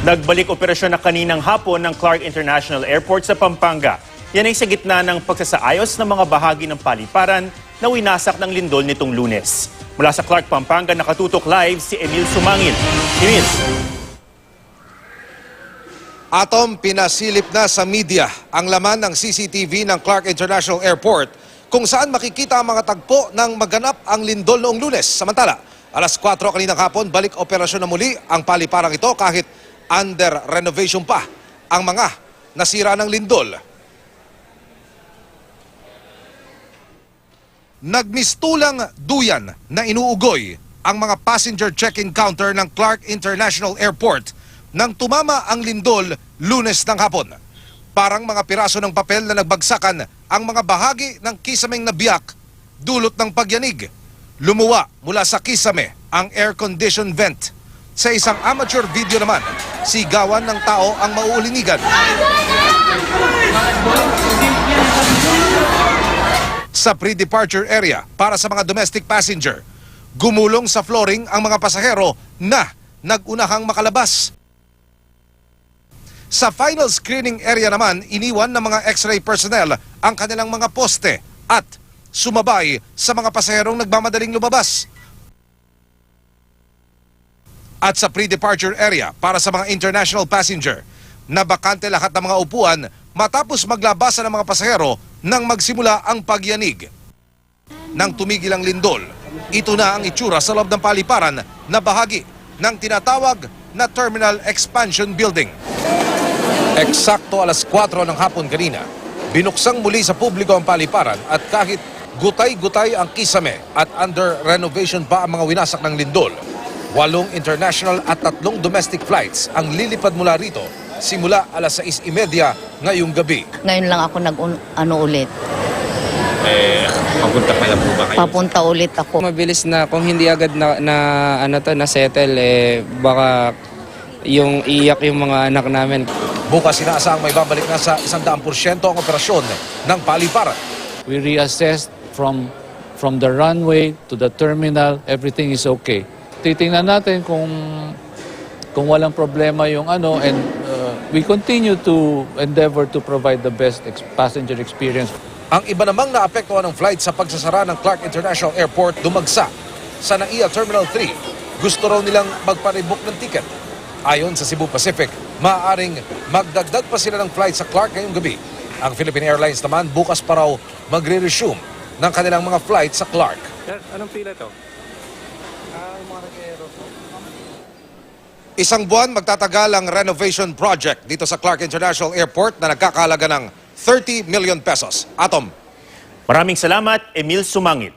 Nagbalik operasyon na kaninang hapon ng Clark International Airport sa Pampanga. Yan ay sa gitna ng pagsasaayos ng mga bahagi ng paliparan na winasak ng lindol nitong Lunes. Mula sa Clark, Pampanga, nakatutok live si Emil Sumangil. Emil. Atom, pinasilip na sa media ang laman ng CCTV ng Clark International Airport kung saan makikita ang mga tagpo ng maganap ang lindol noong Lunes. Samantala, alas 4 kaninang hapon, balik operasyon na muli ang paliparang ito kahit under renovation pa ang mga nasira ng lindol. Nagmistulang duyan na inuugoy ang mga passenger check-in counter ng Clark International Airport nang tumama ang lindol Lunes ng hapon. Parang mga piraso ng papel na nagbagsakan ang mga bahagi ng kisameng nabiyak dulot ng pagyanig. Lumuwa mula sa kisame ang air-conditioned vent. Sa isang amateur video naman, sigawan ng tao ang mauulinigan. Sa pre-departure area para sa mga domestic passenger, gumulong sa flooring ang mga pasahero na nag-unahang makalabas. Sa final screening area naman, iniwan ng mga X-ray personnel ang kanilang mga poste at sumabay sa mga pasaherong nagmamadaling lumabas. At sa pre-departure area para sa mga international passenger, nabakante lahat ng mga upuan matapos maglabasan ng mga pasahero nang magsimula ang pagyanig. Nang tumigil ang lindol, ito na ang itsura sa loob ng paliparan na bahagi ng tinatawag na Terminal Expansion Building. Eksakto alas 4 ng hapon kanina, binuksang muli sa publiko ang paliparan at kahit gutay-gutay ang kisame at under renovation pa ang mga winasak ng lindol, 8 international at 3 domestic flights ang lilipad mula rito simula alas 6:30 ngayong gabi. Ngayon lang ako ulit. Papunta pa lang po ba kayo? Papunta ulit ako. Mabilis na kung hindi agad na settle baka yung iyak yung mga anak namin. Bukas inaasahang may babalik na sa 100% ang operasyon ng paliparan. We reassessed from the runway to the terminal, everything is okay. Titingnan natin kung walang problema yung and we continue to endeavor to provide the best passenger experience. Ang iba namang naapektuhan ng flight sa pagsasara ng Clark International Airport dumagsa sa NAIA Terminal 3. Gusto raw nilang magpa-rebook ng ticket. Ayon sa Cebu Pacific, maaaring magdagdag pa sila ng flight sa Clark ngayong gabi. Ang Philippine Airlines naman bukas pa raw magre-resume ng kanilang mga flight sa Clark. Anong pila ito? Isang buwan magtatagal ang renovation project dito sa Clark International Airport na nagkakahalaga ng 30 million pesos. Atom. Maraming salamat, Emil Sumangil.